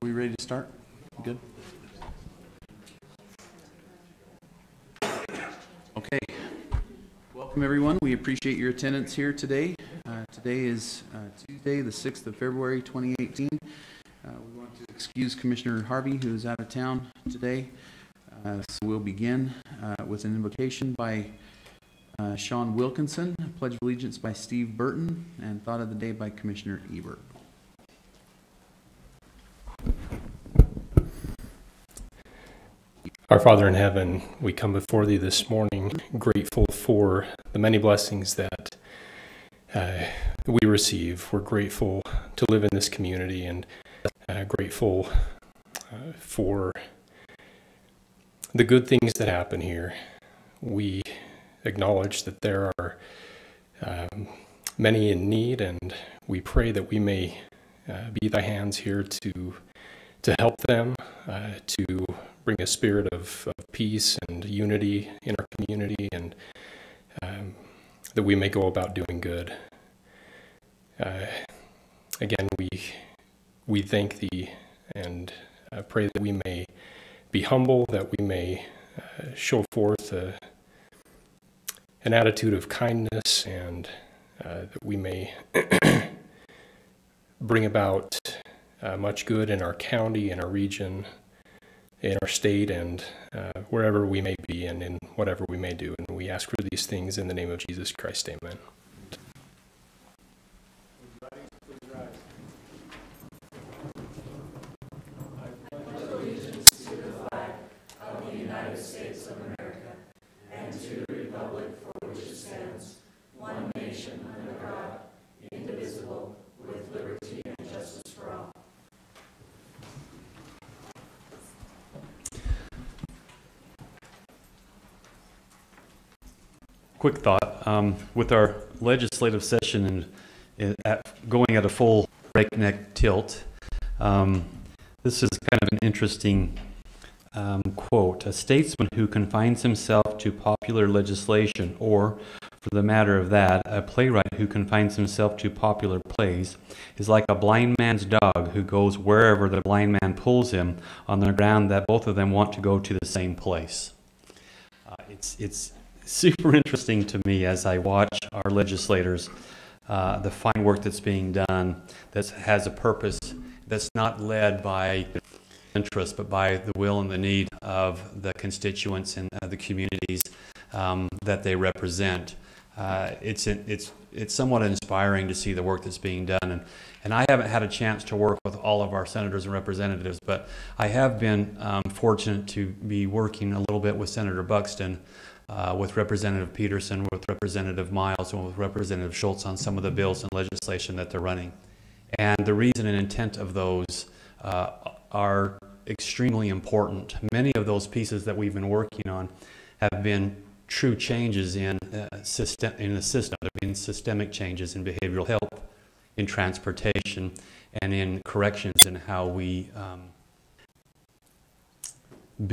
we ready to start? Good. Okay. Welcome, everyone. We appreciate your attendance here today. Today is Tuesday, the 6th of February, 2018. We want to excuse Commissioner Harvey, who is out of town today. So we'll begin with an invocation by Sean Wilkinson, Pledge of Allegiance by Steve Burton, and Thought of the Day by Commissioner Ebert. Our Father in heaven, we come before thee this morning grateful for the many blessings that we receive. We're grateful to live in this community and grateful for the good things that happen here. We acknowledge that there are many in need, and we pray that we may be thy hands here to help them, to bring a spirit of peace and unity in our community, and that we may go about doing good. Again, we thank thee and pray that we may be humble, that we may show forth an attitude of kindness, and that we may bring about much good in our county, in our region, in our state, and wherever we may be and in whatever we may do. And we ask for these things in the name of Jesus Christ. Amen. Quick thought, with our legislative session and going at a full breakneck tilt, this is kind of an interesting quote. A statesman who confines himself to popular legislation, or for the matter of that, a playwright who confines himself to popular plays, is like a blind man's dog who goes wherever the blind man pulls him on the ground that both of them want to go to the same place. It's super interesting to me as I watch our legislators, the fine work that's being done that has a purpose that's not led by interest but by the will and the need of the constituents and the communities that they represent. It's somewhat inspiring to see the work that's being done, and I haven't had a chance to work with all of our senators and representatives, but I have been fortunate to be working a little bit with Senator Buxton, with Representative Peterson, with Representative Miles, and with Representative Schultz on some of the bills and legislation that they're running. And the reason and intent of those are extremely important. Many of those pieces that we've been working on have been true changes in the system. There have been systemic changes in behavioral health, in transportation, and in corrections in how we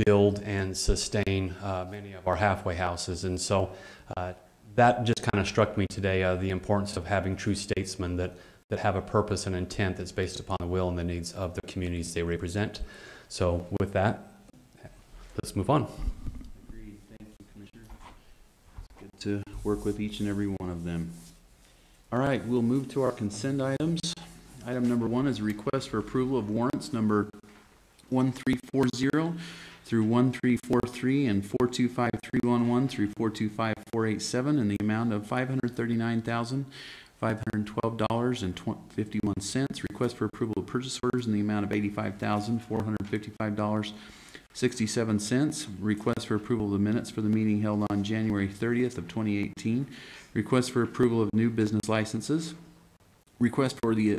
build and sustain many of our halfway houses. And so that just kind of struck me today, the importance of having true statesmen that have a purpose and intent that's based upon the will and the needs of the communities they represent. So with that, let's move on. Agreed. Thank you, Commissioner. It's good to work with each and every one of them. All right, we'll move to our consent items. Item number 1 is a request for approval of warrants number 1340 through 1343 and 425311 through 425487 in the amount of $539,512.51. Request for approval of purchase orders in the amount of $85,455.67. Request for approval of the minutes for the meeting held on January 30th of 2018. Request for approval of new business licenses. Request for the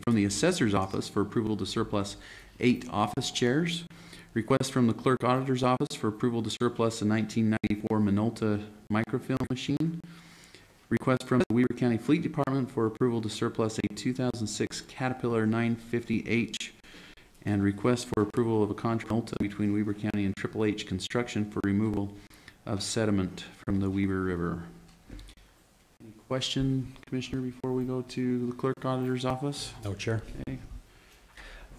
from the assessor's office for approval to surplus 8 office chairs. Request from the clerk auditor's office for approval to surplus a 1994 Minolta microfilm machine. Request from the Weber County Fleet Department for approval to surplus a 2006 Caterpillar 950H. And request for approval of a contract between Weber County and Triple H Construction for removal of sediment from the Weber River. Any question, Commissioner, before we go to the clerk auditor's office? No, Chair. Okay.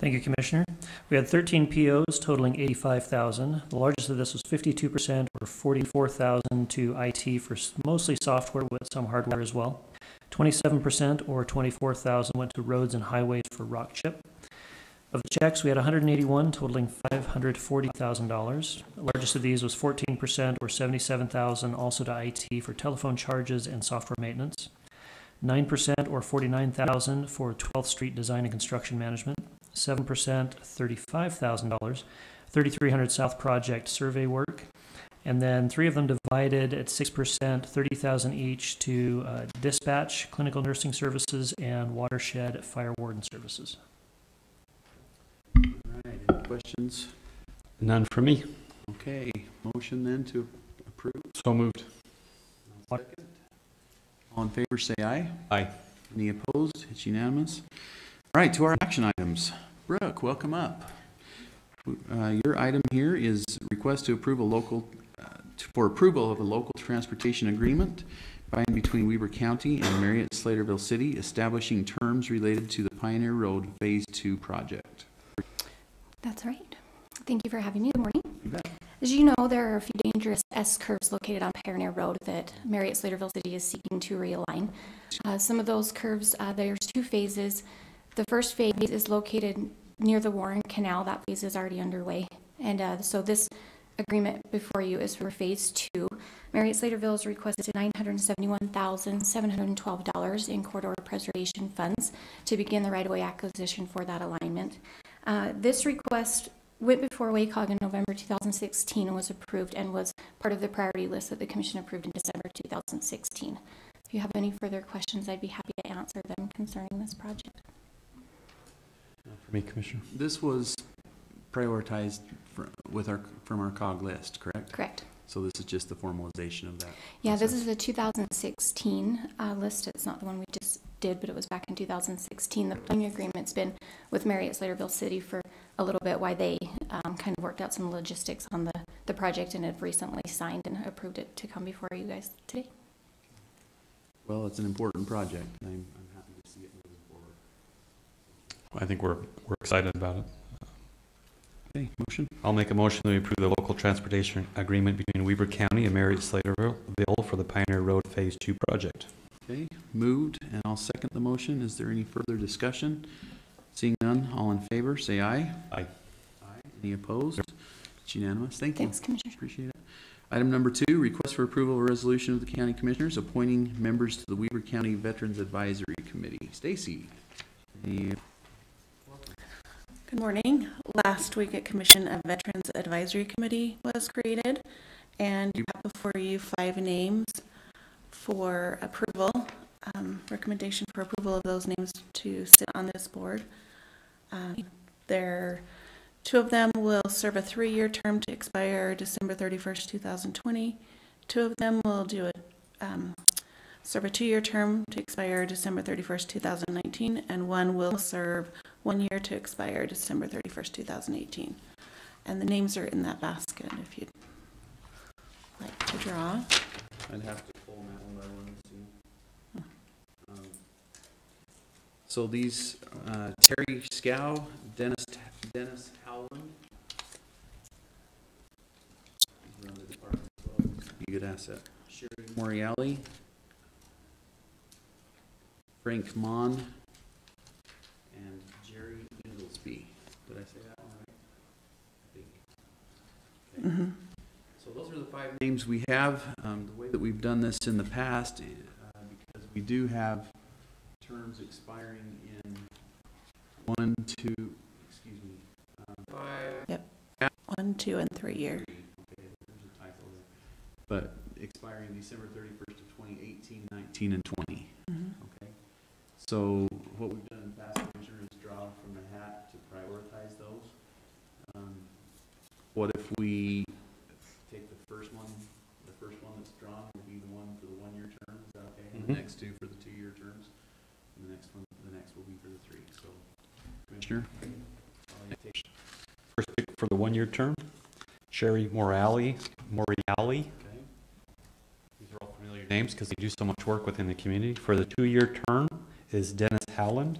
Thank you, Commissioner. We had 13 POs totaling $85,000. The largest of this was 52%, or $44,000 to IT for mostly software with some hardware as well. 27%, or $24,000, went to roads and highways for rock chip. Of the checks, we had 181 totaling $540,000. The largest of these was 14%, or $77,000, also to IT for telephone charges and software maintenance. 9%, or $49,000, for 12th Street Design and Construction Management. 7%, $35,000, 3300 South Project survey work. And then 3 of them divided at 6%, $30,000 each to dispatch, clinical nursing services, and watershed fire warden services. All right, any questions? None for me. Okay, motion then to approve. So moved. Second. All in favor, say aye. Aye. Any opposed? It's unanimous. All right, to our action items. Brooke, welcome up. Your item here is request to approve for approval of a local transportation agreement by and between Weber County and Marriott Slaterville City, establishing terms related to the Pioneer Road Phase 2 project. That's right. Thank you for having me. Good morning. You bet. As you know, there are a few dangerous S-curves located on Pioneer Road that Marriott Slaterville City is seeking to realign. Some of those curves, there's 2 phases. The first phase is located near the Warren Canal. That phase is already underway. And so this agreement before you is for phase 2. Marriott Slaterville has requested $971,712 in corridor preservation funds to begin the right-of-way acquisition for that alignment. This request went before WACOG in November 2016 and was approved and was part of the priority list that the Commission approved in December 2016. If you have any further questions, I'd be happy to answer them concerning this project. For me, Commissioner. This was prioritized from our COG list, correct? Correct. So this is just the formalization of that. Yeah, this process. is the 2016 list. It's not the one we just did, but it was back in 2016. The planning agreement's been with Marriott Slaterville City for a little bit while they kind of worked out some logistics on the project and have recently signed and approved it to come before you guys today. Well, it's an important project. I'm happy to see it moving forward. I think we're excited about it. Okay, motion. I'll make a motion to approve the local transportation agreement between Weber County and Marriott Slaterville for the Pioneer Road Phase 2 project. Okay, moved, and I'll second the motion. Is there any further discussion? Seeing none, all in favor, say aye. Aye. Aye. Any opposed? It's unanimous. Thank you. Thanks, Commissioner. Appreciate it. Item number 2, request for approval of a resolution of the County Commissioners appointing members to the Weber County Veterans Advisory Committee. Stacy. Any Good morning. Last week at Commission, a Veterans Advisory Committee was created, and you have before you 5 names for approval, recommendation for approval of those names to sit on this board. 2 of them will serve a 3-year term to expire December 31st, 2020. 2 of them will serve a 2-year term to expire December 31st, 2019, and 1 will serve 1 year to expire December 31st, 2018. And the names are in that basket if you'd like to draw. I'd have to pull them out one by one to see. So these, Terry Scow, Dennis Howland. He's around the department as well. Be a good asset. Sherry Moriali. Frank Mon. And Jerry Inglesby. Did I say that one right? I think. Okay. So those are the 5 names we have. The way that we've done this in the past, because we do have terms expiring in 1, 2, 5. 1, 2, and 3 year. Okay, there's a typo there. But expiring December 31st of 2018, 19, and 20. Okay. So what we've done in the past, Commissioner, is draw from the hat to prioritize those. What if we take the first one that's drawn will be the one for the 1-year term, is that okay? And the next 2 for the 2-year terms, and the next will be for the 3. So, Commissioner, First pick for the 1-year term, Sherry Moriali. Okay. These are all familiar names because they do so much work within the community. For the 2-year term is Dennis Howland.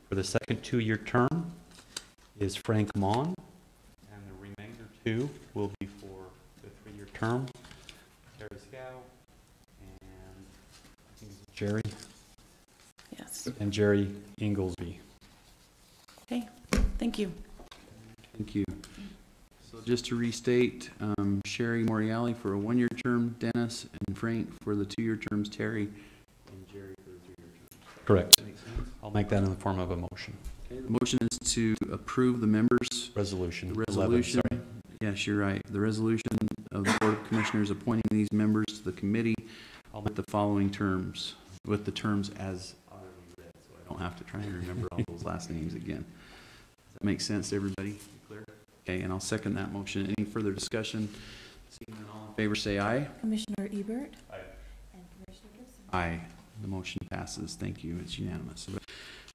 For the second 2-year term is Frank Mon, and the remainder 2 will be for the 3-year term. Terry Scow and I think it's Jerry Yes. and Jerry Inglesby. Okay, thank you. Thank you. So just to restate, Sherry Moriali for a 1-year term, Dennis and Frank for the 2-year terms, Terry and Jerry for the 3-year terms. Correct. Makes sense? I'll make that in the form of a motion. Okay, the motion is to approve the members, Resolution. the 11, resolution. sorry. Yes, you're right. The resolution of the Board of Commissioners appointing these members to the committee with the following terms, with the terms as already read, so I don't have to try and remember all those last names again. Does that make sense to everybody? Clear? Okay, and I'll second that motion. Any further discussion? Seeing none, all in favor, say aye. Commissioner Ebert? Aye. The motion passes. Thank you. It's unanimous.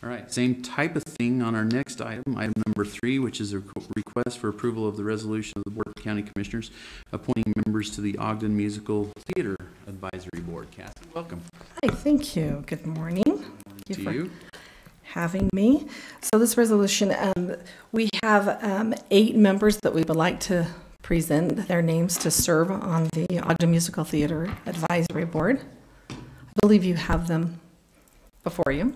All right, same type of thing on our next item, item number 3, which is a request for approval of the resolution of the Board of County Commissioners appointing members to the Ogden Musical Theater Advisory Board. Cassie, welcome. Hi, thank you. Good morning. Thank To for you. having me. So this resolution, we have 8 members that we would like to present their names to serve on the Ogden Musical Theater Advisory Board. I believe you have them before you.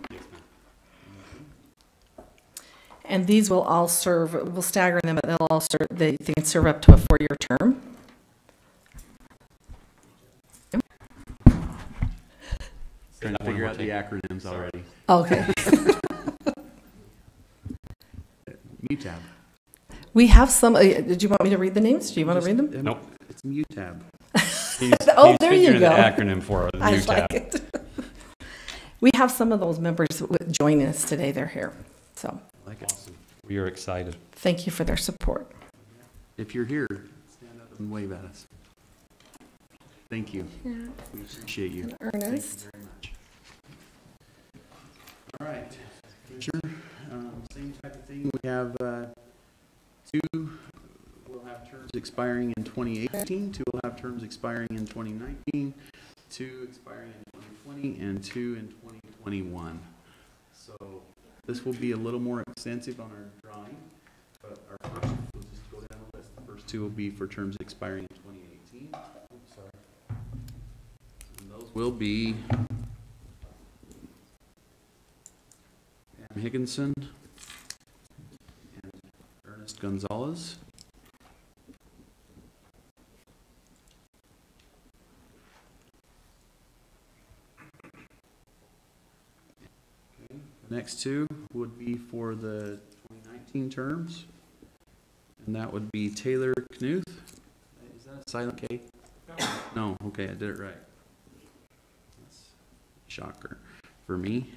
And these will all serve, we'll stagger them, but they'll all serve, they can serve up to a 4-year term. Trying to figure out the acronyms already. Okay. MUTAB. We have some, did you want me to read the names? Do you want to read them? Nope. It's MUTAB. Oh, there you figuring go. the acronym for the I new tab. like it. We have some of those members join us today. They're here. So Like it. Awesome. We are excited. thank you for their support. If you're here, stand up and wave at us. Thank you. We appreciate you. Thank you Ernest. very much. All right, Commissioner, same type of thing. We have 2 will have terms expiring in 2018, 2 will have terms expiring in 2019, 2 expiring in 2020, and 2 in 2021. So this will be a little more extensive on our drawing, but our first, we'll just go down the list. The first 2 will be for terms expiring in 2018. Oops, sorry. And those will be Pam Higginson and Ernest Gonzalez. Okay, the next 2 would be for the 2019 terms, and that would be Taylor Knuth. Is that a silent K? No, okay, I did it right. That's a shocker for me.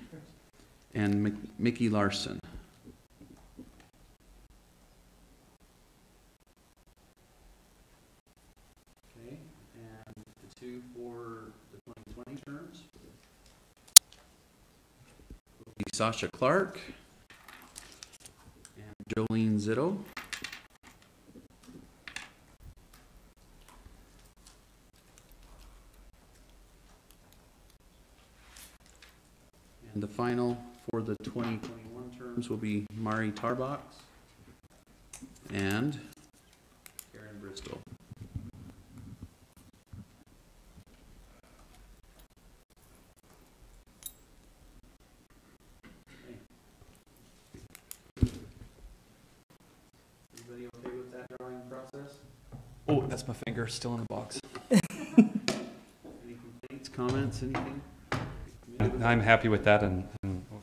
And Mickey Larson. Okay, and the 2 for the 2020 terms will be Sasha Clark and Jolene Zitto. And the final for the 2021 terms will be Mari Tarbox and Karen Bristol. Everybody okay with that drawing process? Oh, that's my finger still in the box. Any complaints, comments, anything? I'm happy with that and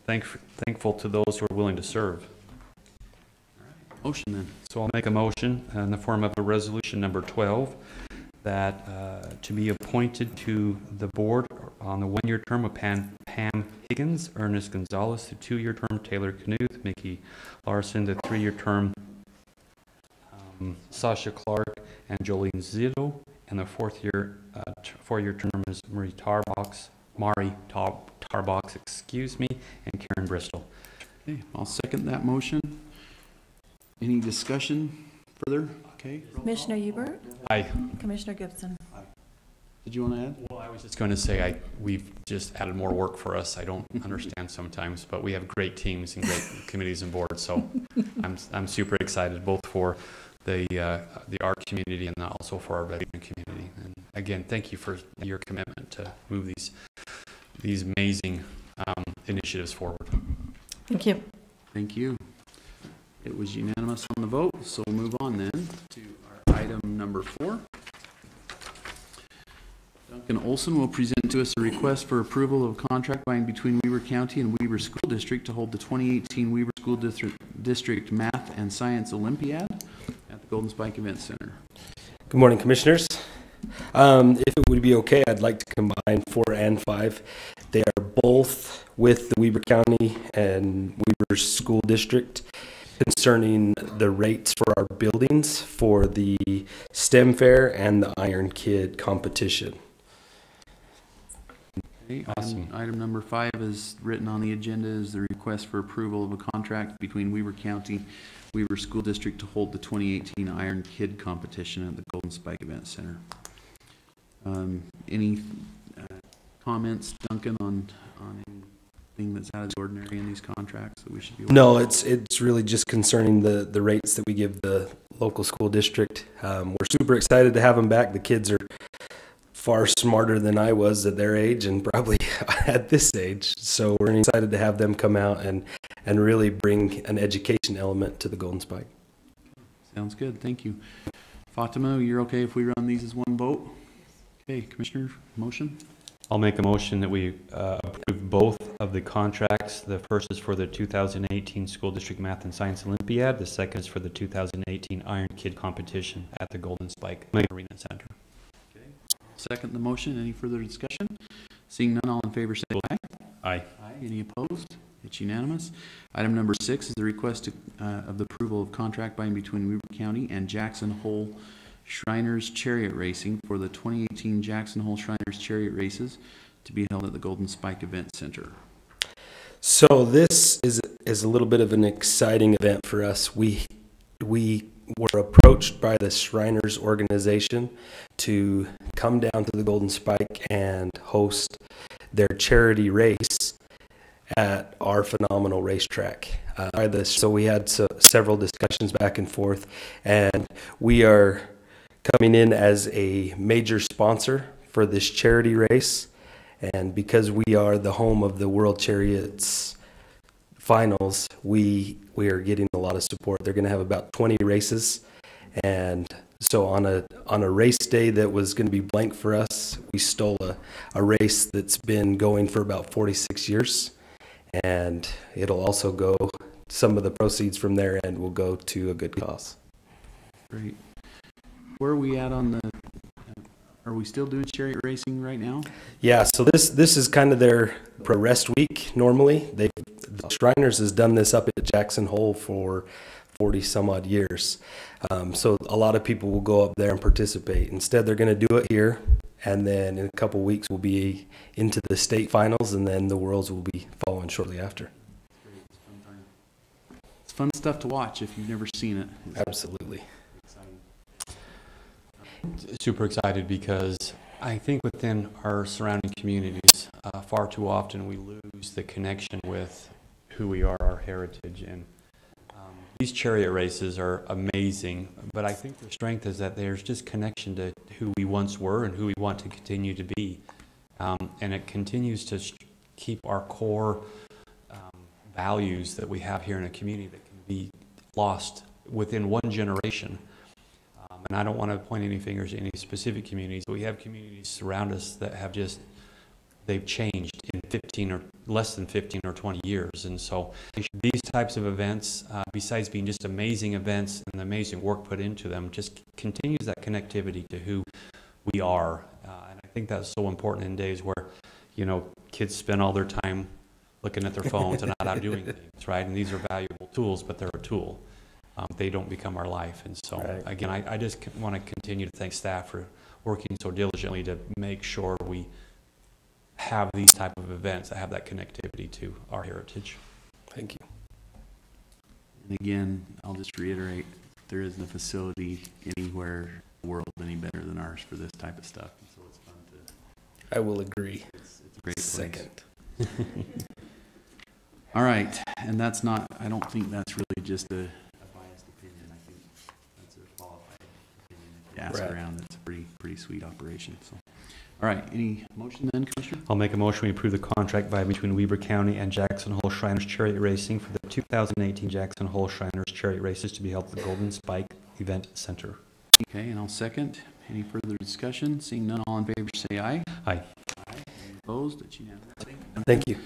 thankful to those who are willing to serve. Motion then. So I'll make a motion in the form of a resolution number 12 that to be appointed to the board on the 1-year term of Pam Higgins, Ernest Gonzalez, the 2-year term Taylor Knuth, Mickey Larson, the 3-year term Sasha Clark and Jolene Zitto, and the 4-year term is Mari Tarbox, excuse me, and Karen Bristol. Okay, I'll second that motion. Any discussion further? Okay. roll call. Commissioner Ebert? Aye. Commissioner Gibson? Did you want to add? Well, I was just going to say, we've just added more work for us. I don't understand sometimes, but we have great teams and great committees and boards. So I'm super excited both for the art community and also for our veteran community. And again, thank you for your commitment to move these amazing initiatives forward. Thank you. Thank you. It was unanimous on the vote, so we'll move on then to our item number 4. Duncan Olson will present to us a request for approval of a contract by and between Weber County and Weber School District to hold the 2018 Weber School District Math and Science Olympiad at the Golden Spike Event Center. Good morning, Commissioners. If it would be okay, I'd like to combine 4 and 5. They are both with the Weber County and Weber School District concerning the rates for our buildings for the STEM Fair and the Iron Kid competition. Okay, Awesome. Item number 5 is written on the agenda is the request for approval of a contract between Weber County, Weber School District to hold the 2018 Iron Kid competition at the Golden Spike Event Center. Any comments, Duncan, on anything that's out of the ordinary in these contracts that we should be aware No, of? it's really just concerning the rates that we give the local school district. We're super excited to have them back. The kids are far smarter than I was at their age and probably at this age. So we're excited to have them come out and really bring an education element to the Golden Spike. Sounds good, thank you. Fatima, you're okay if we run these as one vote? Okay, Commissioner, motion? I'll make a motion that we approve both of the contracts. The first is for the 2018 School District Math and Science Olympiad. The second is for the 2018 Iron Kid competition at the Golden Spike Arena Center. Second the motion, any further discussion? Seeing none, all in favor say aye. Aye. Aye. Any opposed? It's unanimous. Item number 6 is the request of the approval of contract by and between Weber County and Jackson Hole Shriners Chariot Racing for the 2018 Jackson Hole Shriners Chariot Races to be held at the Golden Spike Event Center. So this is a little bit of an exciting event for us. We were approached by the Shriners organization to come down to the Golden Spike and host their charity race at our phenomenal racetrack. So we had several discussions back and forth, and we are coming in as a major sponsor for this charity race. And because we are the home of the World Chariots finals, we are getting a lot of support. They're going to have about 20 races, and so on a race day that was going to be blank for us, we stole a race that's been going for about 46 years, and it'll also go, some of the proceeds from their end will go to a good cause. Great. Where are we at on the, are we still doing chariot racing right now? Yeah, so this is kind of their rest week normally. The Shriners has done this up at Jackson Hole for 40 some odd years. So a lot of people will go up there and participate. Instead, they're going to do it here, and then in a couple weeks we'll be into the state finals, and then the Worlds will be following shortly after. It's fun stuff to watch if you've never seen it. It's Absolutely. exciting. Super excited because I think within our surrounding communities, far too often we lose the connection with who we are, our heritage. And these chariot races are amazing, but I think the strength is that there's just connection to who we once were and who we want to continue to be. And it continues to keep our core values that we have here in a community that can be lost within one generation. And I don't want to point any fingers at any specific communities, but we have communities around us that have just, they've changed in 15 or less than 15 or 20 years. And so these types of events, besides being just amazing events and the amazing work put into them, just continues that connectivity to who we are. And I think that's so important in days where, you know, kids spend all their time looking at their phones and not out doing things, right? And these are valuable tools, but they're a tool. They don't become our life. And so, Right. again, I just want to continue to thank staff for working so diligently to make sure we have these type of events that have that connectivity to our heritage. Thank you. And again, I'll just reiterate, there isn't a facility anywhere in the world any better than ours for this type of stuff. And so it's fun to I will agree. It's a great place. Second. All right, and that's not, I don't think that's really just a biased opinion. I think that's a qualified opinion. If you ask Right. around, it's a pretty sweet operation, so. All right, any motion then, Commissioner? I'll make a motion we approve the contract by between Weber County and Jackson Hole Shriners Chariot Racing for the 2018 Jackson Hole Shriners Chariot Races to be held at the Golden Spike Event Center. Okay, and I'll second. Any further discussion? Seeing none, all in favor say aye. Aye. Aye. Opposed? It's unanimous. Thank you.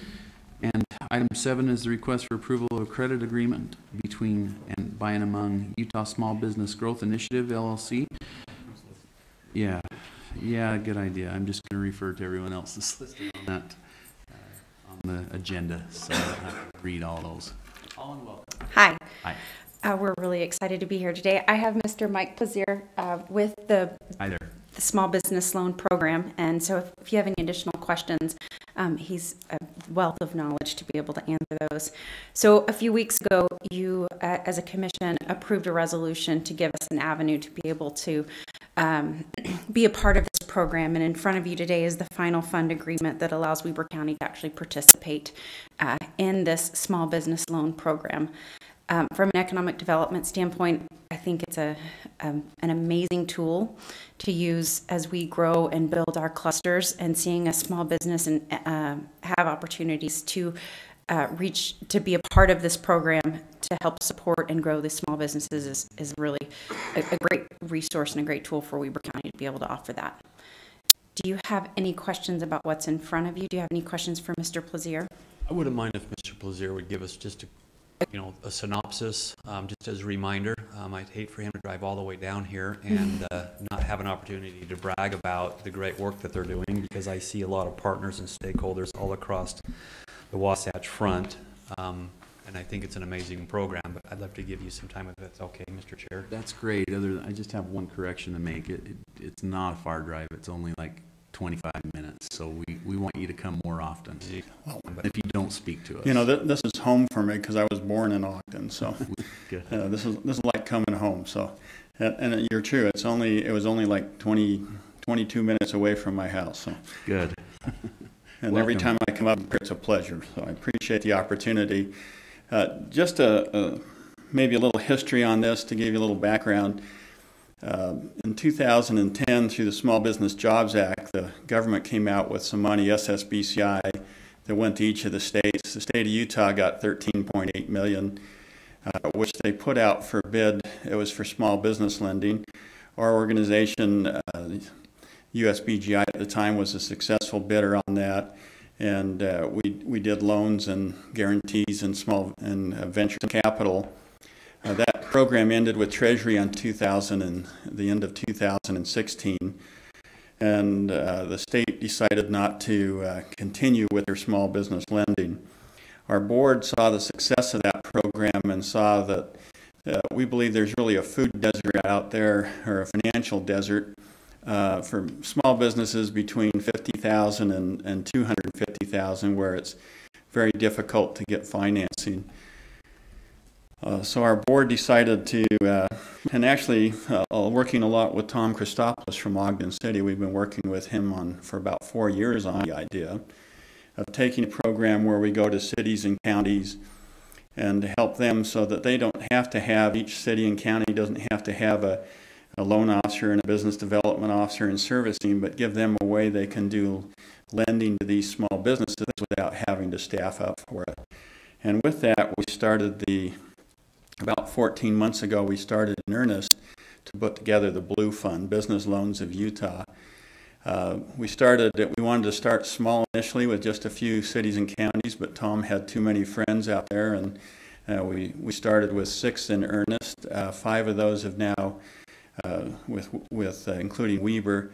And item 7 is the request for approval of a credit agreement between and by and among Utah Small Business Growth Initiative LLC. Yeah, good idea. I'm just going to refer to everyone else that's listed on that on the agenda, so I don't have to read all those. All and welcome. Hi. Hi. We're really excited to be here today. I have Mr. Mike Plaisir with the Hi there. Small Business Loan Program, and so if you have any additional questions, he's a wealth of knowledge to be able to answer those. So a few weeks ago, you, as a commission, approved a resolution to give us an avenue to be able to be a part of this program, and in front of you today is the final fund agreement that allows Weber County to actually participate in this small business loan program. From an economic development standpoint, I think it's an amazing tool to use as we grow and build our clusters, and seeing a small business and have opportunities to reach to be a part of this program to help support and grow the small businesses is really a great resource and a great tool for Weber County to be able to offer that. Do you have any questions about what's in front of you? Do you have any questions for Mr. Plaisir? I wouldn't mind if Mr. Plaisir would give us just a synopsis, just as a reminder. I'd hate for him to drive all the way down here and not have an opportunity to brag about the great work that they're doing, because I see a lot of partners and stakeholders all across the Wasatch Front, and I think it's an amazing program, but I'd love to give you some time if it's okay, Mr. Chair. That's great. I just have one correction to make. It's not a far drive. It's only like 25 minutes, so we want you to come more often. But if you don't speak to us. You know, this is home for me because I was born in Ogden, so Good. this is like coming home. So, and you're true. It was only like 22 minutes away from my house. So Good. and every Welcome. time I come up here, it's a pleasure. So I appreciate the opportunity. Just maybe a little history on this to give you a little background. In 2010, through the Small Business Jobs Act, the government came out with some money, SSBCI, that went to each of the states. The state of Utah got $13.8 million, which they put out for bid. It was for small business lending. Our organization, USBGI at the time, was a successful bidder on that, and we did loans and guarantees and venture capital. That program ended with Treasury on the end of 2016, and the state decided not to continue with their small business lending. Our board saw the success of that program and saw that we believe there's really a food desert out there, or a financial desert, for small businesses between $50,000 and $250,000, where it's very difficult to get financing. So our board decided to, and actually working a lot with Tom Christopoulos from Ogden City, we've been working with him for about 4 years on the idea of taking a program where we go to cities and counties and help them so that they don't have to have, each city and county doesn't have to have a loan officer and a business development officer in servicing, but give them a way they can do lending to these small businesses without having to staff up for it. And with that, we started about 14 months ago, we started in earnest to put together the Blue Fund, Business Loans of Utah. We wanted to start small initially with just a few cities and counties, but Tom had too many friends out there, and we started with 6 in earnest. 5 of those have now, including Weber,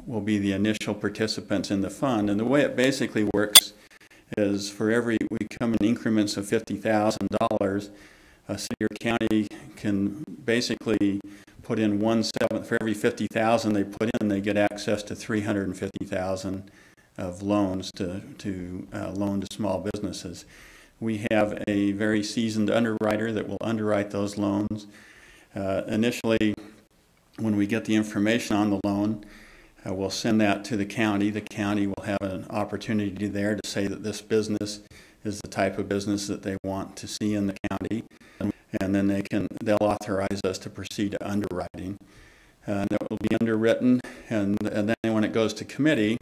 will be the initial participants in the fund. And the way it basically works is we come in increments of $50,000. A city or county can basically put in 1/7 for every $50,000 they put in. They get access to $350,000 of loans to loan to small businesses. We have a very seasoned underwriter that will underwrite those loans. Initially, when we get the information on the loan, We'll send that to the county. The county will have an opportunity there to say that this business is the type of business that they want to see in the county, and then they'll authorize us to proceed to underwriting. And it will be underwritten, and then when it goes to committee,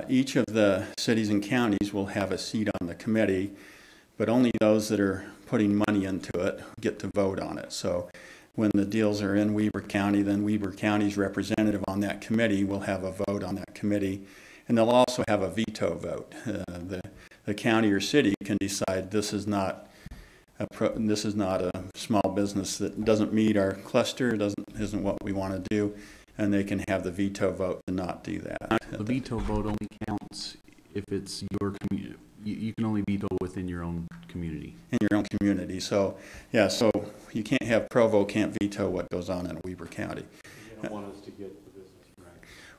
each of the cities and counties will have a seat on the committee, but only those that are putting money into it get to vote on it. So when the deals are in Weber County, then Weber County's representative on that committee will have a vote on that committee, and they'll also have a veto vote. The county or city can decide this is not a small business that doesn't meet our cluster, isn't what we want to do, and they can have the veto vote to not do that. The veto vote only counts if it's your community. You can only veto within your own community. In your own community. So, yeah, so you can't have Provo can't veto what goes on in Weber County. You don't want us to get the business right.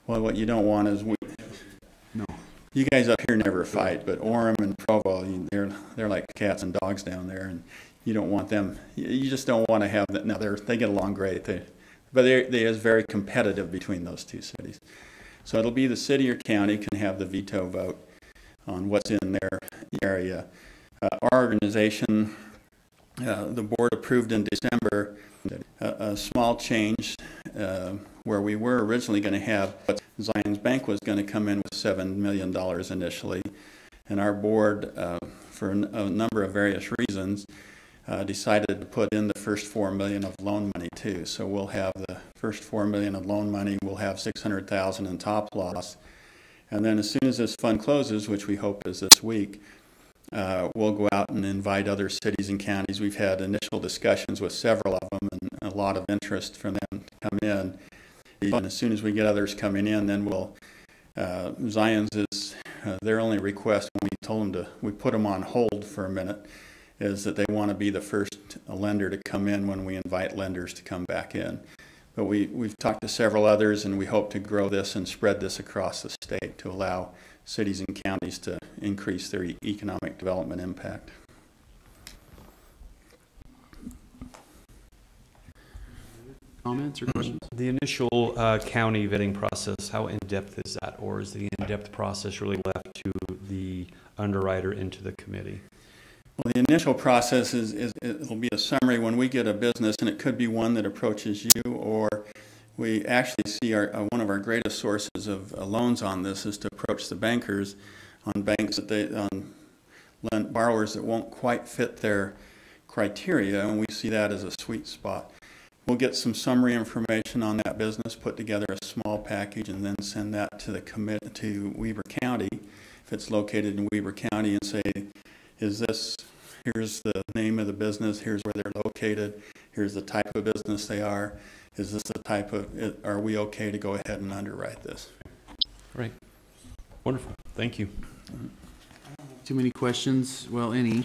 Well, what you don't want is No. you guys up here never fight, but Orem and Provo, they're like cats and dogs down there, and you don't want them. You just don't want to have that. Now they get along great, but they is very competitive between those two cities. So it'll be the city or county can have the veto vote on what's in their area. Our organization, the board approved in December a small change where we were originally going to have Zions Bank was going to come in with $7 million initially, and our board, for a number of various reasons, decided to put in the first $4 million of loan money too. So we'll have the first $4 million of loan money. We'll have $600,000 in top loss. And then as soon as this fund closes, which we hope is this week, we'll go out and invite other cities and counties. We've had initial discussions with several of them and a lot of interest from them to come in. And as soon as we get others coming in, then Zions is, their only request when we put them on hold for a minute, is that they want to be the first lender to come in when we invite lenders to come back in. But we've talked to several others, and we hope to grow this and spread this across the state to allow cities and counties to increase their economic development impact. Comments or questions? The initial county vetting process, how in-depth is that? Or is the in-depth process really left to the underwriter and to the committee? Well, the initial process it'll be a summary when we get a business, and it could be one that approaches you, or we actually see one of our greatest sources of loans on this is to approach the bankers on borrowers that won't quite fit their criteria, and we see that as a sweet spot. We'll get some summary information on that business, put together a small package, and then send that to to Weber County, if it's located in Weber County, and say, here's the name of the business, here's where they're located, here's the type of business they are, is this the type of, are we okay to go ahead and underwrite this? Great. Wonderful. Thank you. Too many questions? Well, any.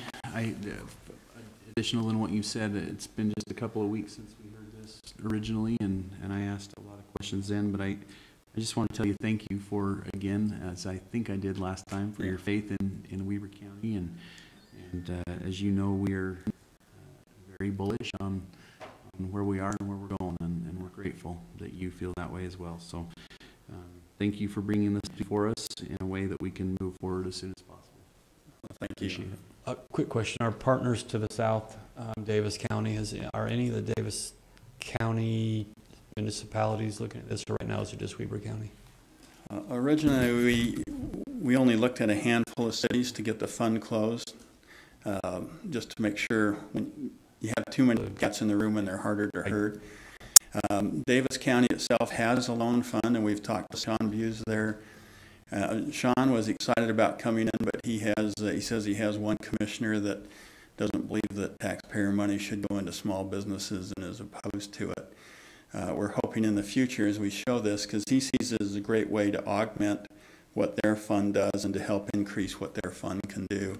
Additional than what you said, it's been just a couple of weeks since we heard this originally, and I asked a lot of questions then, but I just want to tell you thank you for, again, as I think I did last time, for your faith in Weber County, and as you know, we're very bullish on where we are and where we're going, and we're grateful that you feel that way as well. So thank you for bringing this before us in a way that we can move forward as soon as possible. Well, thank you. Appreciate it. A quick question. Our partners to the south, Davis County, are any of the Davis County municipalities looking at this, or right now is it just Weber County? Originally, we only looked at a handful of cities to get the fund closed, just to make sure when you have too many cats in the room and they're harder to herd. Davis County itself has a loan fund, and we've talked to Sean Buse there. Sean was excited about coming in, but he says he has one commissioner that doesn't believe that taxpayer money should go into small businesses and is opposed to it. We're hoping in the future as we show this, because he sees it as a great way to augment what their fund does and to help increase what their fund can do.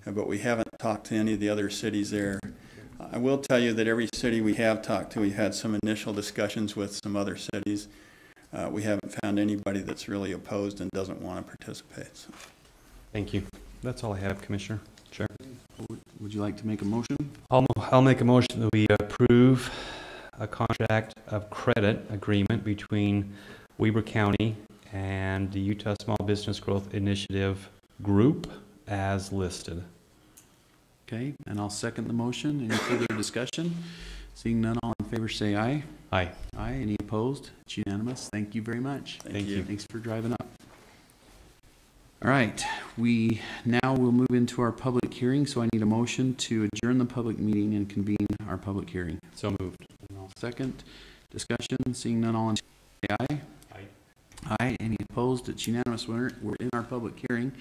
But we haven't talked to any of the other cities there. I will tell you that every city we have talked to, we've had some initial discussions with some other cities. We haven't found anybody that's really opposed and doesn't want to participate. So. Thank you. That's all I have, Commissioner. Chair. Would you like to make a motion? I'll make a motion that we approve a contract of credit agreement between Weber County and the Utah Small Business Growth Initiative Group as listed. Okay, and I'll second the motion. Any further discussion? Seeing none, all in favor say aye. Aye. Aye. Any opposed? It's unanimous. Thank you very much. Thank you. Thanks for driving up. All right, we now will move into our public hearing, so I need a motion to adjourn the public meeting and convene our public hearing. So moved. And I'll second. Discussion, seeing none, all in favor say aye. Aye. Aye. Any opposed? It's unanimous. We're in our public hearing.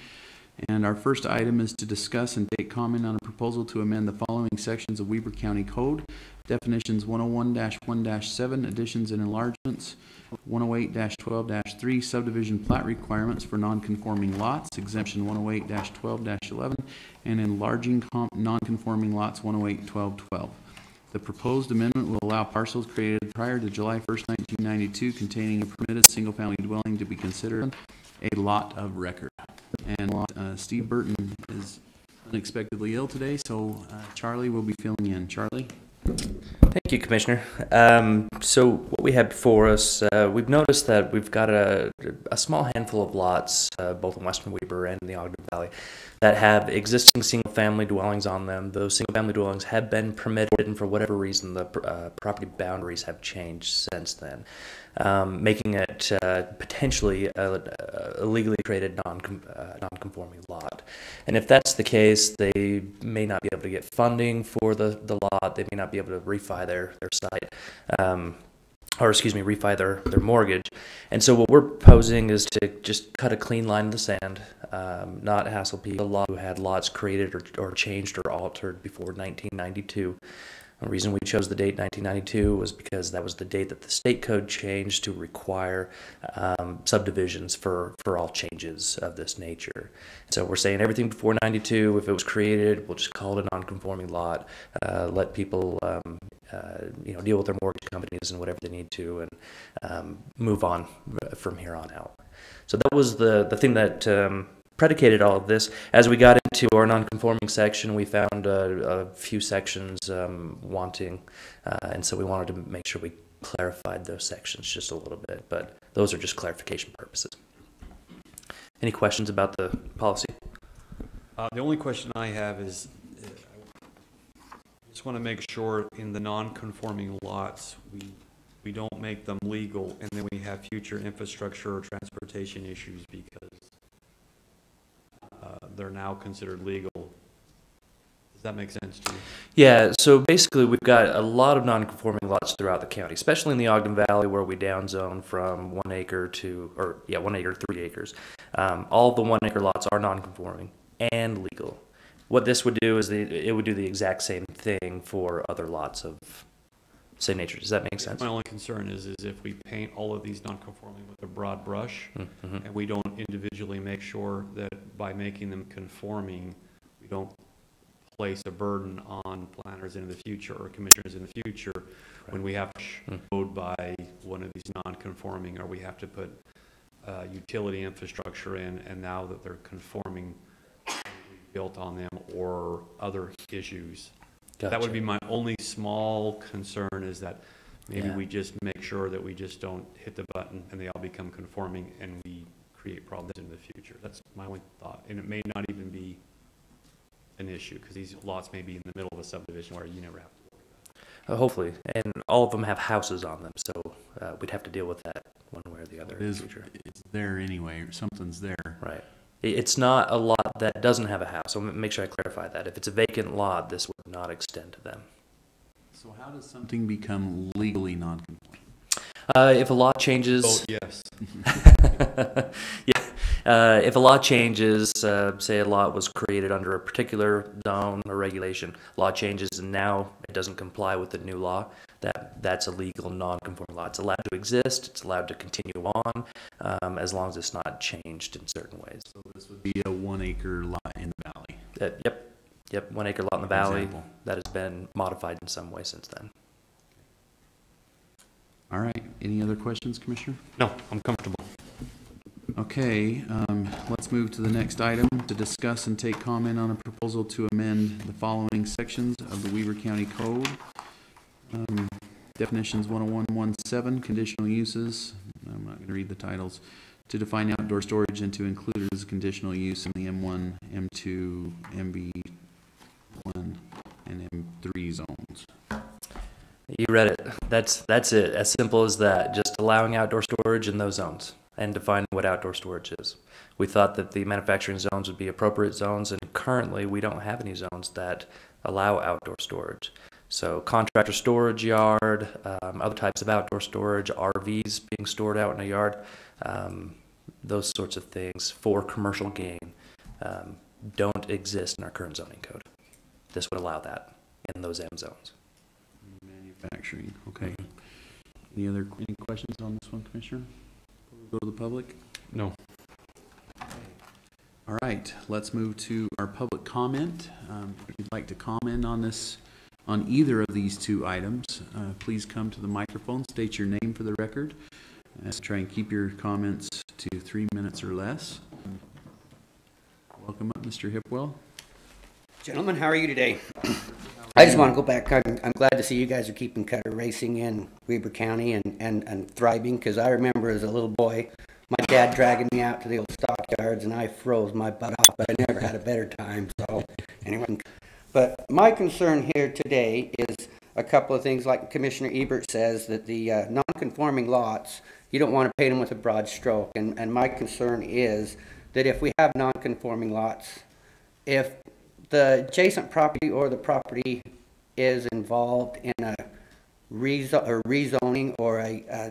And our first item is to discuss and take comment on a proposal to amend the following sections of Weber County Code. Definitions 101-1-7, additions and enlargements, 108-12-3, subdivision plat requirements for non-conforming lots, exemption 108-12-11, and enlarging non-conforming lots 108-12-12. The proposed amendment will allow parcels created prior to July 1st, 1992 containing a permitted single-family dwelling to be considered a lot of record. And Steve Burton is unexpectedly ill today, so Charlie will be filling in. Charlie? Thank you, Commissioner. So what we have before us, we've noticed that we've got a small handful of lots, both in Western Weber and in the Ogden Valley, that have existing single-family dwellings on them. Those single-family dwellings have been permitted, and for whatever reason, the property boundaries have changed since then, making it potentially a legally created non-conforming lot. And if that's the case, they may not be able to get funding for the lot. They may not be able to refi their site. Refi their mortgage. And so what we're proposing is to just cut a clean line in the sand, not hassle people who had lots created or changed or altered before 1992. The reason we chose the date 1992 was because that was the date that the state code changed to require subdivisions for all changes of this nature. So we're saying everything before 92, if it was created, we'll just call it a non-conforming lot, let people deal with their mortgage companies and whatever they need to, and move on from here on out. So that was the thing that predicated all of this. As we got into our non-conforming section, we found a few sections wanting, and so we wanted to make sure we clarified those sections just a little bit, but those are just clarification purposes. Any questions about the policy? The only question I have is, I just want to make sure in the non-conforming lots, we don't make them legal, and then we have future infrastructure or transportation issues because they're now considered legal. Does that make sense to you? Yeah, so basically we've got a lot of non-conforming lots throughout the county, especially in the Ogden Valley where we downzone from 1 acre to 3 acres. All of the 1 acre lots are non-conforming and legal. What this would do is it would do the exact same thing for other lots of same nature. Does that make sense? My only concern is if we paint all of these non-conforming with a broad brush, Mm-hmm. and we don't individually make sure that by making them conforming, we don't place a burden on planners in the future or commissioners in the future when we have to code by one of these non-conforming, or we have to put utility infrastructure in, and now that they're conforming, we built on them or other issues. Gotcha. That would be my only small concern, is that maybe Yeah. we just make sure that we just don't hit the button and they all become conforming and we create problems in the future. That's my only thought. And it may not even be an issue because these lots may be in the middle of a subdivision where you never have to worry about it. Hopefully. And all of them have houses on them, so we'd have to deal with that one way or the other in the future. It's there anyway, or something's there. Right. It's not a lot that doesn't have a house. So make sure I clarify that. If it's a vacant lot, this would not extend to them. So how does something become legally non-conforming? If a lot changes, Oh, yes. if a lot changes, say a lot was created under a particular zone or regulation, law changes and now it doesn't comply with the new law, that's a legal non-conforming lot. It's allowed to exist, it's allowed to continue on, as long as it's not changed in certain ways. So this would be a 1 acre lot in the valley. Yep, 1 acre lot in the valley Example. that has been modified in some way since then. All right, any other questions, Commissioner? No, I'm comfortable. Okay, let's move to the next item, to discuss and take comment on a proposal to amend the following sections of the Weber County Code. Definitions 101-17, conditional uses. I'm not not going to read the titles, to define outdoor storage and to include it as a conditional use in the M1, M2, MB1, and M3 zones. You read it. That's it. As simple as that. Just allowing outdoor storage in those zones and defining what outdoor storage is. We thought that the manufacturing zones would be appropriate zones, and currently we don't have any zones that allow outdoor storage. So contractor storage yard, other types of outdoor storage, RVs being stored out in a yard, those sorts of things for commercial gain don't exist in our current zoning code. This would allow that in those M zones. Manufacturing, okay. Any questions on this one, Commissioner? Before we go to the public? No. All right, let's move to our public comment. If you'd like to comment on this, on either of these two items, please come to the microphone, state your name for the record. Try and keep your comments to 3 minutes or less. Welcome up, Mr. Hipwell. Gentlemen, how are you today? I just want to go back. I'm glad to see you guys are keeping Cutter Racing in Weber County and thriving, because I remember as a little boy, my dad dragging me out to the old stockyards, and I froze my butt off, but I never had a better time. So anyway, but my concern here today is a couple of things, like Commissioner Ebert says, that the non-conforming lots, you don't want to paint them with a broad stroke. And my concern is that if we have non-conforming lots, if the adjacent property or the property is involved in a rezoning or a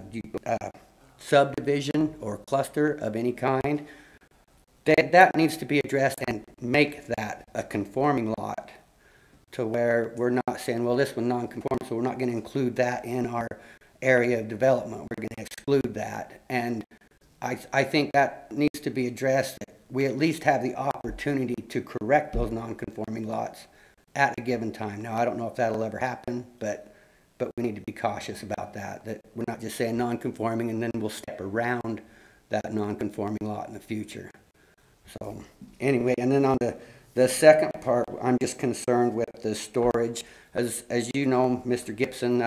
subdivision or cluster of any kind, that needs to be addressed and make that a conforming lot, to where we're not saying, well, this one non-conform, so we're not going to include that in our area of development. We're going to exclude that. And I think that needs to be addressed. We at least have the opportunity to correct those non-conforming lots at a given time. Now, I don't know if that'll ever happen, but we need to be cautious about that we're not just saying non-conforming and then we'll step around that non-conforming lot in the future. So anyway, and then on the second part, I'm just concerned with the storage. As you know, Mr. Gibson,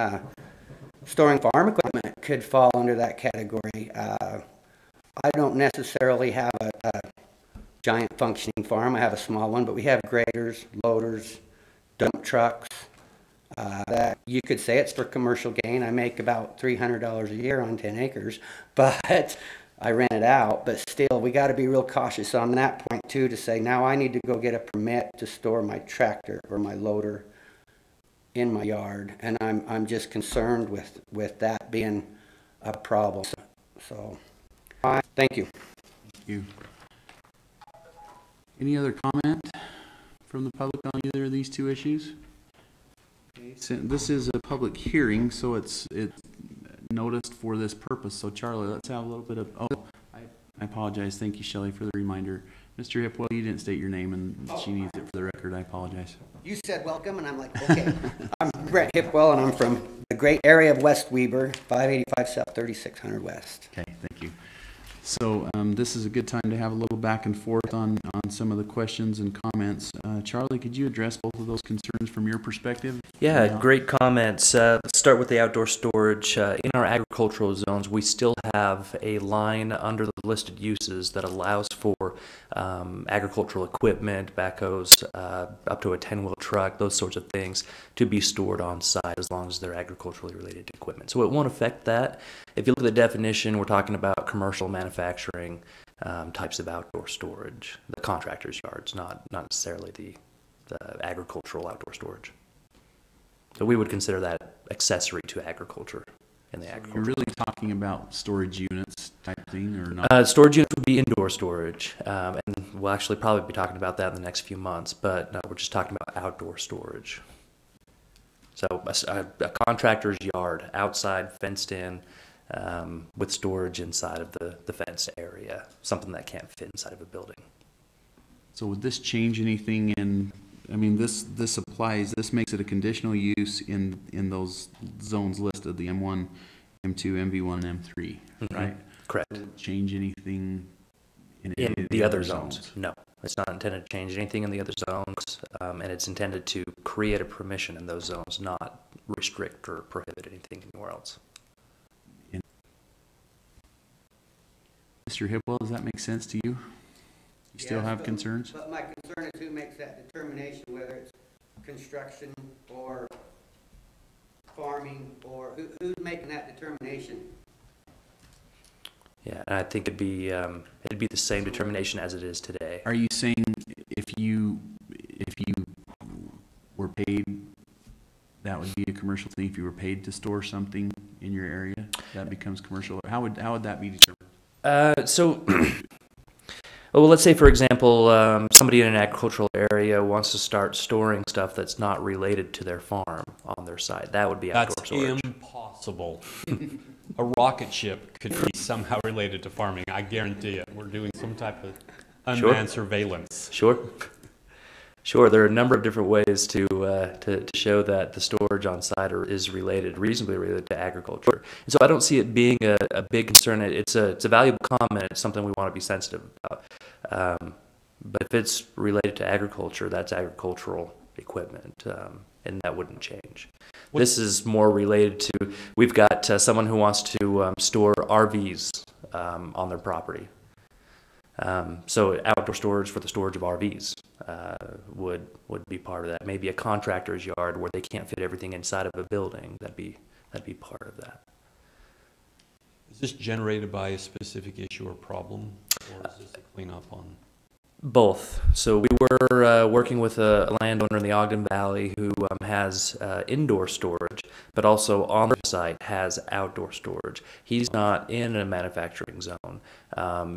storing farm equipment could fall under that category. I don't necessarily have a giant functioning farm. I have a small one, but we have graders, loaders, dump trucks. That you could say it's for commercial gain. I make about $300 a year on 10 acres, but I rent it out. But still, we got to be real cautious on that point too, to say, now I need to go get a permit to store my tractor or my loader in my yard, and I'm just concerned with that being a problem. So thank you. Thank you. Any other comment from the public on either of these two issues? Okay, so this is a public hearing, so it's noticed for this purpose. So Charlie, let's have a little bit of, I apologize. Thank you, Shelley, for the reminder. Mr. Hipwell, you didn't state your name, and she needs it for the record. I apologize. You said welcome, and I'm like, okay. I'm Brett Hipwell, and I'm from the great area of West Weber, 585 South, 3600 West. Okay, thank you. So this is a good time to have a little back and forth on some of the questions and comments. Charlie, could you address both of those concerns from your perspective? Yeah, great comments. Let's start with the outdoor storage. In our agricultural zones, we still have a line under the listed uses that allows for agricultural equipment, backhoes, up to a 10-wheel truck, those sorts of things, to be stored on site as long as they're agriculturally related equipment. So it won't affect that. If you look at the definition, we're talking about commercial manufacturing types of outdoor storage, the contractor's yards, not necessarily the agricultural outdoor storage. So we would consider that accessory to agriculture in the agriculture. You're really talking about storage units type thing, or not? Storage units would be indoor storage, and we'll actually probably be talking about that in the next few months, but no, we're just talking about outdoor storage. So a contractor's yard, outside, fenced in, with storage inside of the fenced area, something that can't fit inside of a building. So would this change anything in, I mean, this applies, this makes it a conditional use in those zones listed, the M1, M2, MV1, and M3, right? Correct. Does it change anything in the other zones? No, it's not intended to change anything in the other zones, and it's intended to create a permission in those zones, not restrict or prohibit anything anywhere else. Mr. Hipwell, does that make sense to you? You still Yes, have but- concerns? But my concern is who makes that determination, whether it's construction or farming, or who's making that determination? Yeah, and I think it'd be the same determination as it is today. Are you saying if you were paid, that would be a commercial thing? If you were paid to store something in your area, that becomes commercial? How would that be determined? So, well, let's say, for example, somebody in an agricultural area wants to start storing stuff that's not related to their farm on their site. That would be outdoor That's storage. impossible. A rocket ship could be somehow related to farming. I guarantee it. We're doing some type of unmanned surveillance. Sure. Sure, there are a number of different ways to show that the storage on site is reasonably related to agriculture. And so I don't see it being a big concern. It's a valuable comment. It's something we want to be sensitive about. But if it's related to agriculture, that's agricultural equipment, and that wouldn't change. This is more related to, we've got someone who wants to store RVs on their property. So outdoor storage for the storage of RVs would be part of that. Maybe a contractor's yard where they can't fit everything inside of a building. That'd be part of that. Is this generated by a specific issue or problem, or is this a cleanup on? Both. So we were working with a landowner in the Ogden Valley who has indoor storage, but also on the site has outdoor storage. He's not in a manufacturing zone.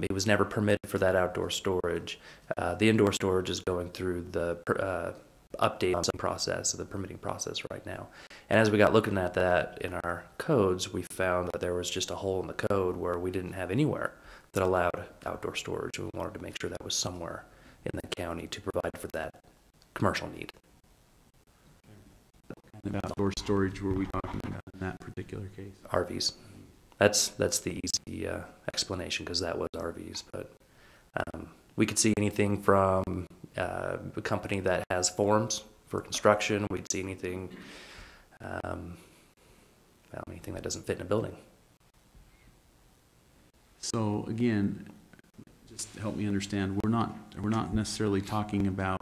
He was never permitted for that outdoor storage. The indoor storage is going through the update process, the permitting process right now. And as we got looking at that in our codes, we found that there was just a hole in the code where we didn't have anywhere that allowed outdoor storage. We wanted to make sure that was somewhere in the county to provide for that commercial need. What kind of outdoor storage were we talking about in that particular case? RVs. That's the easy explanation, because that was RVs. But we could see anything from a company that has forms for construction. We'd see anything, anything that doesn't fit in a building. So again, just help me understand, we're not necessarily talking about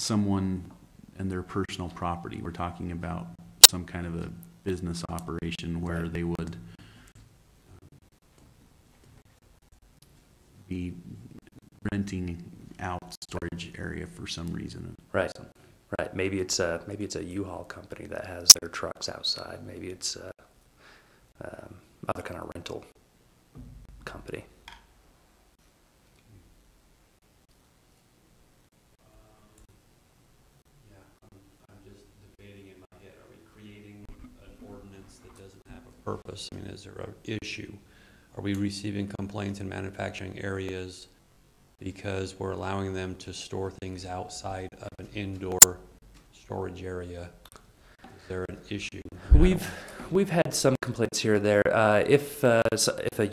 someone and their personal property. We're talking about some kind of a business operation where they would be renting out storage area for some reason. Right. Right. Maybe it's a U-Haul company that has their trucks outside. Maybe it's other kind of rental company. I'm just debating in my head, are we creating an ordinance that doesn't have a purpose? I mean, is there an issue? Are we receiving complaints in manufacturing areas because we're allowing them to store things outside of an indoor storage area? Is there an issue? We've had some complaints here or there. If a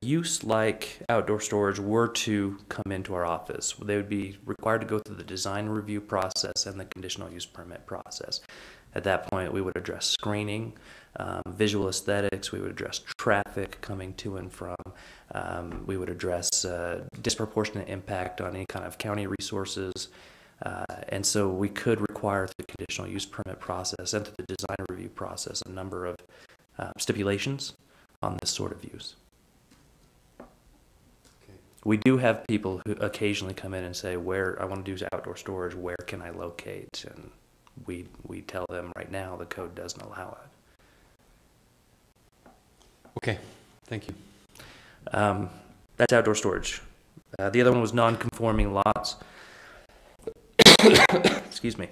use like outdoor storage were to come into our office, they would be required to go through the design review process and the conditional use permit process. At that point, we would address screening, visual aesthetics. We would address traffic coming to and from. We would address disproportionate impact on any kind of county resources. And so we could require through the conditional use permit process and through the design review process a number of stipulations on this sort of use. Okay. We do have people who occasionally come in and say, where I want to do outdoor storage, where can I locate? And we tell them right now the code doesn't allow it. Okay, thank you. That's outdoor storage. The other one was non-conforming lots. Excuse me.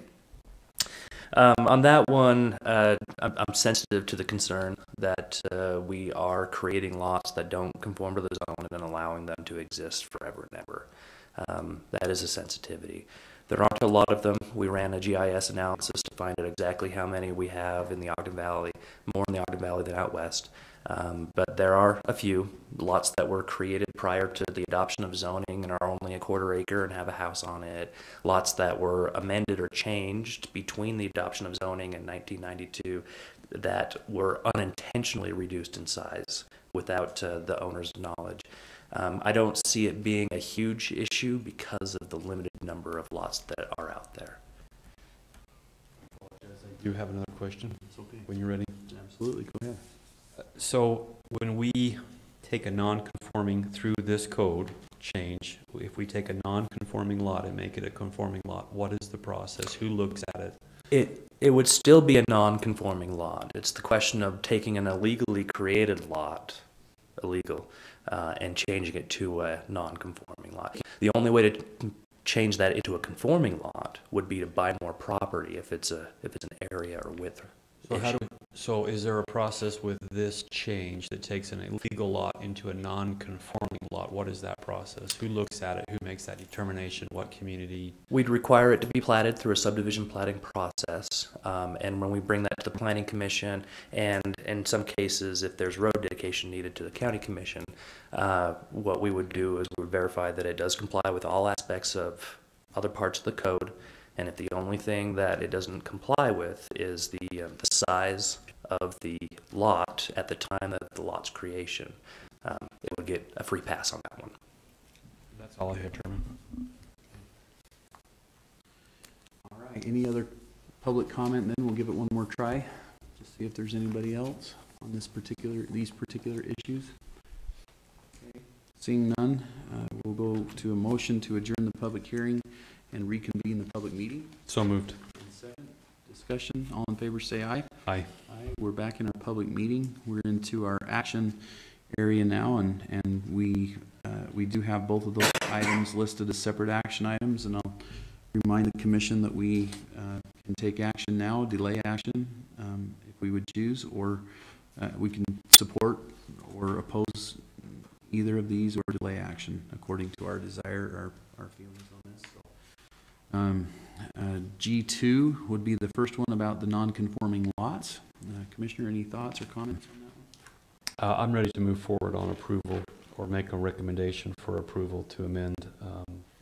On that one, I'm sensitive to the concern that we are creating lots that don't conform to the zone and then allowing them to exist forever and ever. That is a sensitivity. There aren't a lot of them. We ran a GIS analysis to find out exactly how many we have in the Ogden Valley, more in the Ogden Valley than out west. But there are a few lots that were created prior to the adoption of zoning and are only a quarter acre and have a house on it. Lots that were amended or changed between the adoption of zoning in 1992 that were unintentionally reduced in size without the owner's knowledge. I don't see it being a huge issue because of the limited number of lots that are out there. I do have another question. It's okay. When you're ready. Absolutely, go ahead. So when we take a non-conforming through this code change, if we take a non-conforming lot and make it a conforming lot, what is the process? Who looks at it? It would still be a non-conforming lot. It's the question of taking an illegally created lot, illegal, and changing it to a non-conforming lot. The only way to change that into a conforming lot would be to buy more property if it's an area or width. So so is there a process with this change that takes an illegal lot into a non-conforming lot? What is that process? Who looks at it? Who makes that determination? What community? We'd require it to be platted through a subdivision platting process, and when we bring that to the planning commission, and in some cases, if there's road dedication needed to the county commission, what we would do is we would verify that it does comply with all aspects of other parts of the code, and if the only thing that it doesn't comply with is the size of the lot at the time of the lot's creation, it would get a free pass on that one. That's all I had, Chairman. All right, any other public comment? Then we'll give it one more try. Just see if there's anybody else on these particular issues. Okay. Seeing none, we'll go to a motion to adjourn the public hearing and reconvene the public meeting. So moved. Second, discussion. All in favor say aye. Aye. Aye. We're back in our public meeting. We're into our action area now, and we do have both of those items listed as separate action items, and I'll remind the commission that we can take action now, delay action if we would choose, or we can support or oppose either of these or delay action according to our desire, our feelings on this. So, G2 would be the first one about the non-conforming lots. Commissioner, any thoughts or comments on that one? I'm ready to move forward on approval or make a recommendation for approval to amend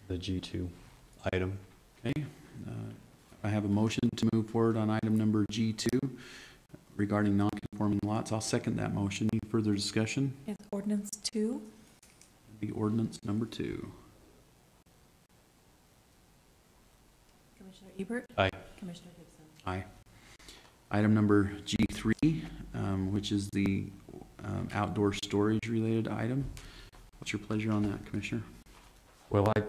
the G2 item. Okay. I have a motion to move forward on item number G2 regarding non-conforming lots. I'll second that motion. Any further discussion? Is ordinance 2? The ordinance number 2. Commissioner Ebert? Aye. Commissioner Gibson? Aye. Item number G3, which is the outdoor storage related item. What's your pleasure on that, Commissioner? Well, I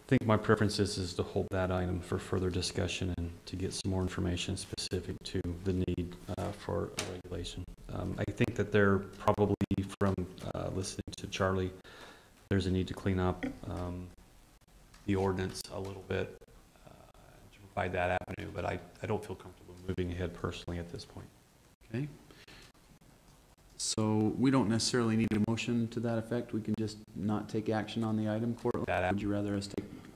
think my preference is to hold that item for further discussion and to get some more information specific to the need for a regulation. I think that there probably, from listening to Charlie, there's a need to clean up the ordinance a little bit to provide that avenue, but I don't feel comfortable moving ahead personally at this point. Okay. So we don't necessarily need a motion to that effect. We can just not take action on the item. Court, would you rather us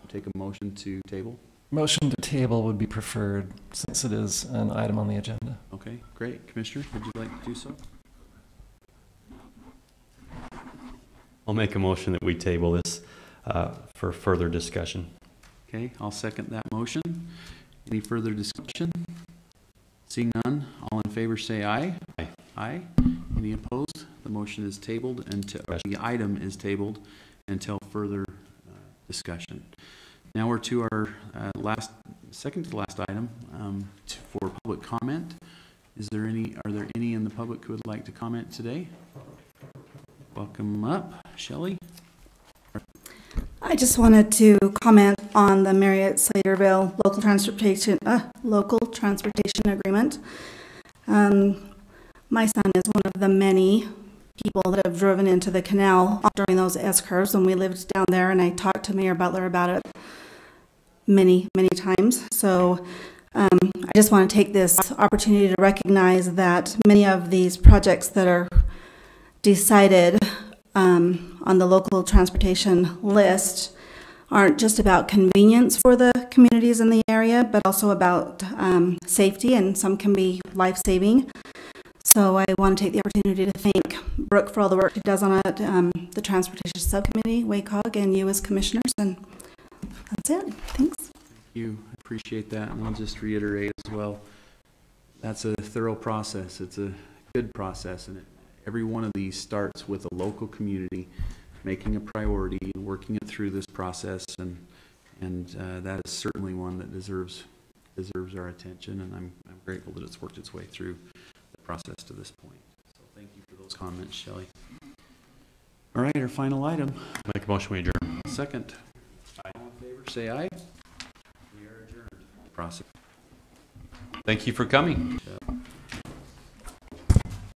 take a motion to table? Motion to table would be preferred since it is an item on the agenda. Okay, great. Commissioner, would you like to do so? I'll make a motion that we table this for further discussion. Okay, I'll second that motion. Any further discussion? Seeing none, all in favor say aye. Aye. Aye. Any opposed? The motion is tabled until, the item is tabled until further discussion. Now we're to our second to last item for public comment. Are there any in the public who would like to comment today? Welcome up, Shelley. I just wanted to comment on the Marriott-Slaterville local transportation agreement. My son is one of the many people that have driven into the canal during those S-curves when we lived down there, and I talked to Mayor Butler about it many, many times. So I just want to take this opportunity to recognize that many of these projects that are decided on the local transportation list aren't just about convenience for the communities in the area, but also about safety, and some can be life-saving. So I want to take the opportunity to thank Brooke for all the work she does on it, the Transportation Subcommittee, WACOG, and you as commissioners, and that's it. Thanks. Thank you. I appreciate that, and I'll just reiterate as well, that's a thorough process. It's a good process, and every one of these starts with a local community making a priority and working it through this process, and that is certainly one that deserves our attention, and I'm grateful that it's worked its way through the process to this point. So thank you for those comments, Shelley. All right, our final item. Make a motion, we adjourn. Second. All in favor, say aye. We are adjourned. Process. Thank you for coming.